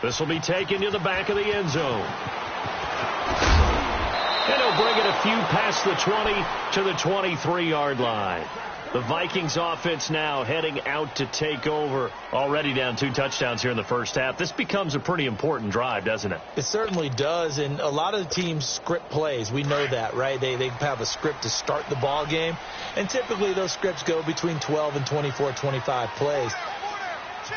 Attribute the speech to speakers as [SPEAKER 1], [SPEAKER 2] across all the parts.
[SPEAKER 1] This will be taken to the back of the end zone. And he'll bring it a few past the 20 to the 23-yard line. The Vikings offense now heading out to take over. Already down 2 touchdowns here in the first half. This becomes a pretty important drive, doesn't it?
[SPEAKER 2] It certainly does, and a lot of the teams script plays. We know that, right? They have a script to start the ball game, and typically those scripts go between 12 and 24, 25 plays.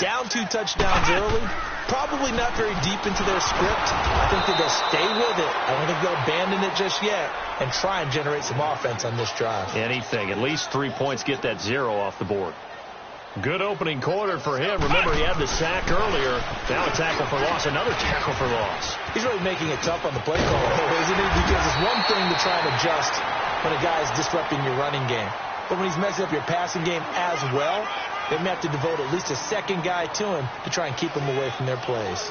[SPEAKER 2] Down 2 touchdowns early, probably not very deep into their script. I think that they'll stay with it. I don't think they'll abandon it just yet and try and generate some offense on this drive.
[SPEAKER 1] Anything. At least 3 points, get that 0 off the board. Good opening quarter for him. Remember, he had the sack earlier. Now a tackle for loss, another tackle for loss.
[SPEAKER 2] He's really making it tough on the play call, isn't he? Because it's one thing to try and adjust when a guy is disrupting your running game. But when he's messing up your passing game as well, they may have to devote at least a second guy to him to try and keep him away from their plays.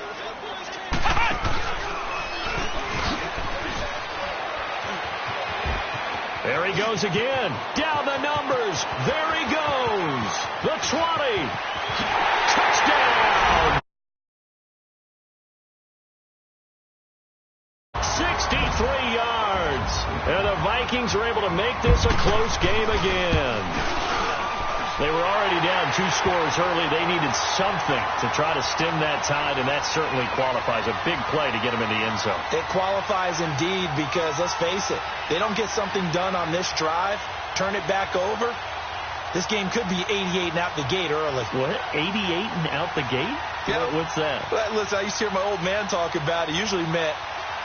[SPEAKER 1] There he goes again. Down the numbers. There he goes. The 20. Touchdown. 63 yards. And the Vikings are able to make this a close game again. They were already down 2 scores early. They needed something to try to stem that tide, and that certainly qualifies. A big play to get them in the end zone.
[SPEAKER 2] It qualifies indeed because, let's face it, they don't get something done on this drive, turn it back over, this game could be 88 and out the gate early.
[SPEAKER 1] What? 88 and out the gate?
[SPEAKER 2] Yeah.
[SPEAKER 1] What's that?
[SPEAKER 2] Well, listen, I used to hear my old man talk about it. Usually meant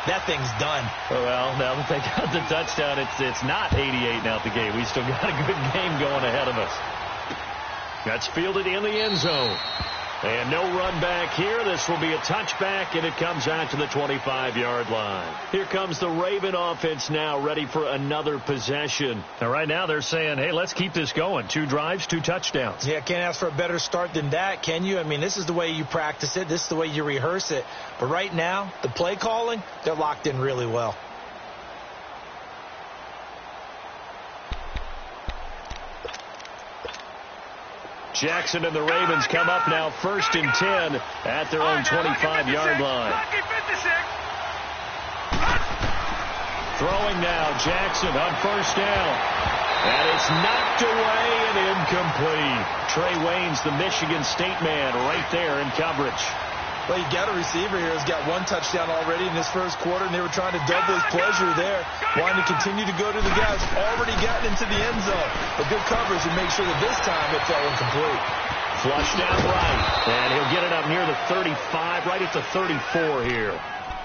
[SPEAKER 2] that thing's done.
[SPEAKER 1] Well, now that they got the touchdown, it's not 88 and out the gate. We still got a good game going ahead of us. That's fielded in the end zone. And no run back here. This will be a touchback, and it comes out to the 25-yard line. Here comes the Raven offense now, ready for another possession. And right now they're saying, hey, let's keep this going. 2 drives, 2 touchdowns.
[SPEAKER 2] Yeah, can't ask for a better start than that, can you? I mean, this is the way you practice it. This is the way you rehearse it. But right now, the play calling, they're locked in really well.
[SPEAKER 1] Jackson and the Ravens come up now 1st and 10 at their own 25-yard line. Throwing now, Jackson on 1st down. And it's knocked away and incomplete. Trey Waynes, the Michigan State man, right there in coverage.
[SPEAKER 2] Well, you got a receiver here who's got 1 touchdown already in this first quarter, and they were trying to double his pleasure there, wanting to continue to go to the guys already gotten into the end zone. But good coverage and make sure that this time it fell incomplete.
[SPEAKER 1] Flush down right, and he'll get it up near the 35, right at the 34 here.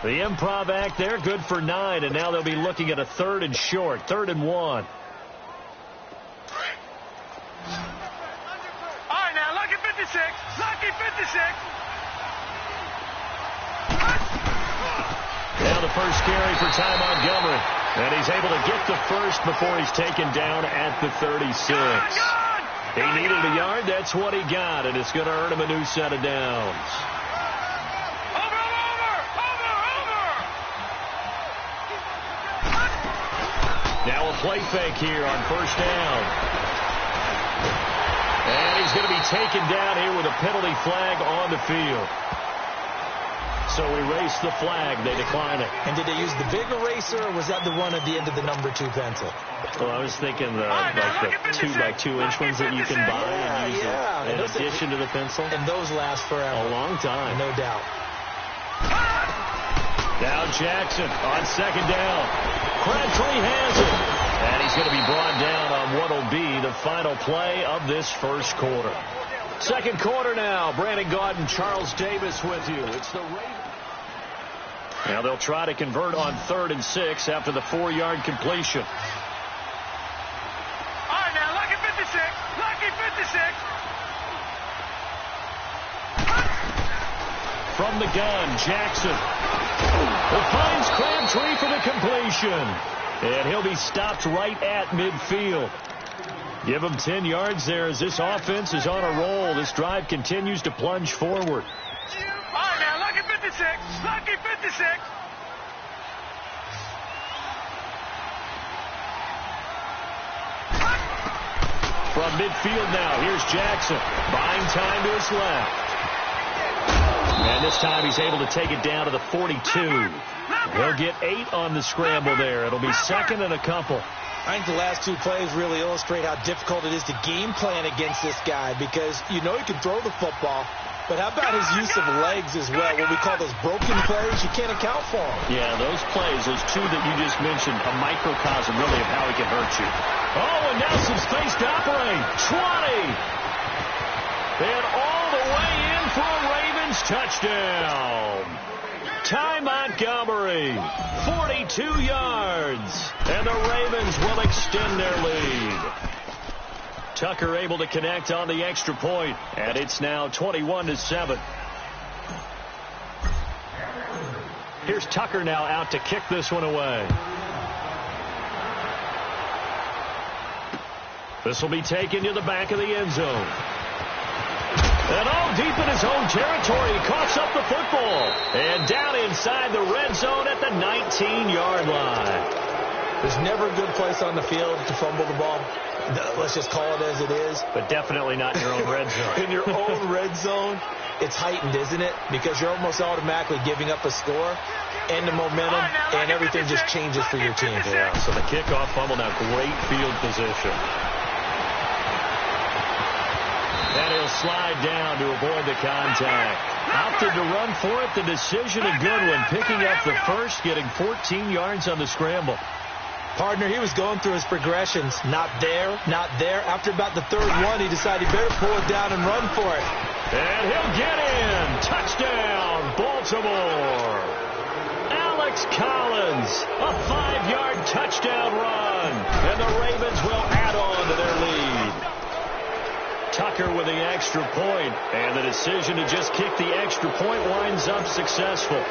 [SPEAKER 1] The improv act there, good for 9, and now they'll be looking at a 3rd and short, 3rd and 1.
[SPEAKER 3] All right, now, lucky 56, lucky 56.
[SPEAKER 1] Now the first carry for Ty Montgomery. And he's able to get the first before he's taken down at the 36. He needed a yard. That's what he got. And it's going to earn him a new set of downs. Now a play fake here on 1st down. And he's going to be taken down here with a penalty flag on the field. So erase the flag. They decline it.
[SPEAKER 2] And did they use the big eraser, or was that the one at the end of the number 2 pencil?
[SPEAKER 1] Well, I was thinking like the 2x2-inch ones that you can buy and use in addition to the pencil.
[SPEAKER 2] And those last forever.
[SPEAKER 1] A long time.
[SPEAKER 2] No doubt.
[SPEAKER 1] Now Jackson on 2nd down. Crabtree has it. And he's going to be brought down on what will be the final play of this first quarter. Second quarter now. Brandon Gaudin, Charles Davis with you. It's the Ravens. Now they'll try to convert on 3rd and 6 after the 4-yard completion.
[SPEAKER 3] All right, now, lucky 56, lucky 56.
[SPEAKER 1] From the gun, Jackson. He finds Crabtree for the completion. And he'll be stopped right at midfield. Give him 10 yards there as this offense is on a roll. This drive continues to plunge forward.
[SPEAKER 3] All right, now, lucky 56, lucky 56.
[SPEAKER 1] From midfield now, here's Jackson. Buying time to his left. And this time he's able to take it down to the 42. He'll get 8 on the scramble there. It'll be second and a couple.
[SPEAKER 2] I think the last 2 plays really illustrate how difficult it is to game plan against this guy because you know he can throw the football, but how about his use of legs as well? What we call those broken plays, you can't account for them.
[SPEAKER 1] Yeah, those plays, those 2 that you just mentioned, a microcosm really of how he can hurt you. Oh, and now some space to operate. 20. And all the way in for a Ravens touchdown. Ty Montgomery, 42 yards, and the Ravens will extend their lead. Tucker able to connect on the extra point, and it's now 21-7. Here's Tucker now out to kick this one away. This will be taken to the back of the end zone. And all deep in his own territory, he coughs up the football. And down inside the red zone at the 19-yard line.
[SPEAKER 2] There's never a good place on the field to fumble the ball. Let's just call it as it is.
[SPEAKER 1] But definitely not in your own red zone.
[SPEAKER 2] In your own red zone, it's heightened, isn't it? Because you're almost automatically giving up a score and the momentum, and everything just changes for your team.
[SPEAKER 1] Yeah, so the kickoff fumble now, great field position. And he'll slide down to avoid the contact. Opted to run for it. The decision a good one. Picking up the first, getting 14 yards on the scramble.
[SPEAKER 2] Partner, he was going through his progressions. Not there, not there. After about the third one, he decided he better pull it down and run for it.
[SPEAKER 1] And he'll get in. Touchdown, Baltimore. Alex Collins, a 5-yard touchdown run. And the Ravens will add on to their lead. Tucker with the extra point, and the decision to just kick the extra point winds up successful.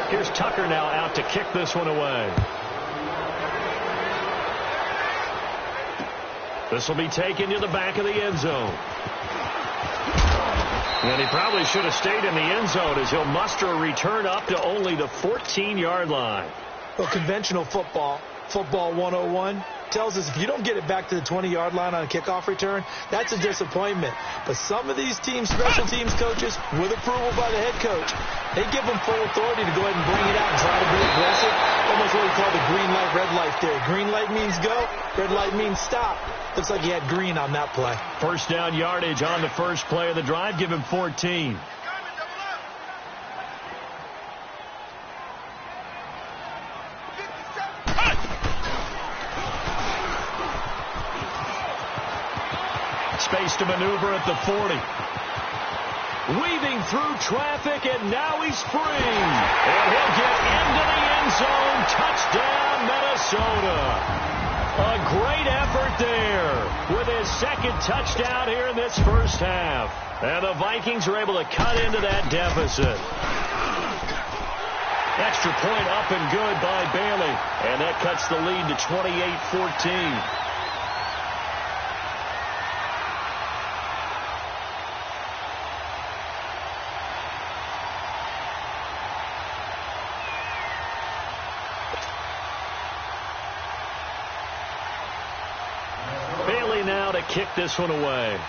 [SPEAKER 1] Here's Tucker now out to kick this one away. This will be taken to the back of the end zone. And he probably should have stayed in the end zone as he'll muster a return up to only the 14-yard line.
[SPEAKER 2] Well, conventional football 101, tells us if you don't get it back to the 20-yard line on a kickoff return, that's a disappointment. But some of these teams, special teams coaches, with approval by the head coach, they give them full authority to go ahead and bring it out and try to be aggressive. Almost what we call the green light, red light theory. Green light means go, red light means stop. Looks like he had green on that play.
[SPEAKER 1] First down yardage on the first play of the drive. Give him 14. Space to maneuver at the 40. Weaving through traffic, and now he's free. And he'll get into the end zone. Touchdown, Minnesota. A great effort there with his second touchdown here in this first half. And the Vikings are able to cut into that deficit. Extra point up and good by Bailey. And that cuts the lead to 28-14. Now to kick this one away.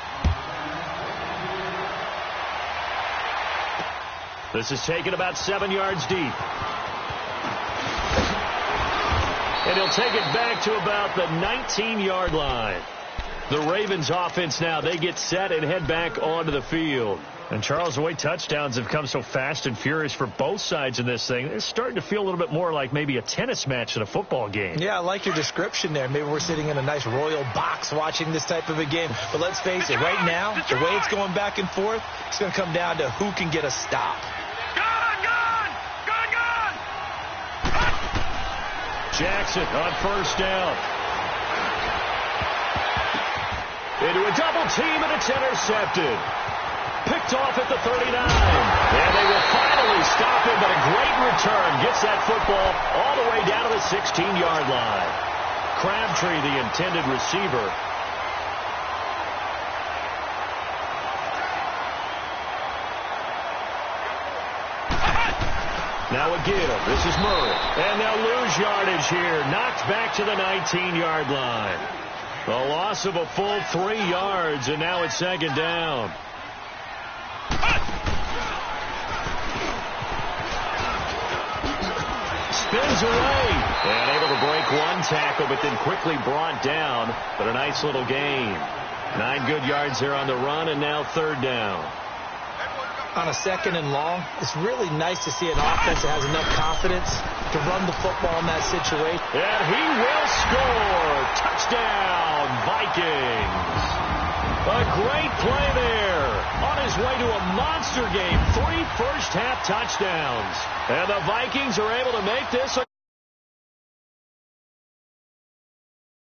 [SPEAKER 1] This is taken about 7 yards deep. And he'll take it back to about the 19-yard line. The Ravens offense now, they get set and head back onto the field. And Charles, the way touchdowns have come so fast and furious for both sides in this thing, it's starting to feel a little bit more like maybe a tennis match than a football game.
[SPEAKER 2] Yeah, I like your description there. Maybe we're sitting in a nice royal box watching this type of a game. But let's face it, right now, the way it's going back and forth, it's going to come down to who can get a stop.
[SPEAKER 1] Jackson on first down. Into a double team, and it's intercepted. Picked off at the 39. And they will finally stop him, but a great return. Gets that football all the way down to the 16-yard line. Crabtree, the intended receiver. Now again, this is Murray. And they'll lose yardage here. Knocked back to the 19-yard line. A loss of a full 3 yards, and now it's second down. spins away. And able to break one tackle, but then quickly brought down. But a nice little gain. 9 good yards there on the run, and now third down.
[SPEAKER 2] On a second and long, it's really nice to see an offense that has enough confidence to run the football in that situation.
[SPEAKER 1] And he will score. Touchdown, Vikings. A great play there. On his way to a monster game, 3 first-half touchdowns. And the Vikings are able to make this a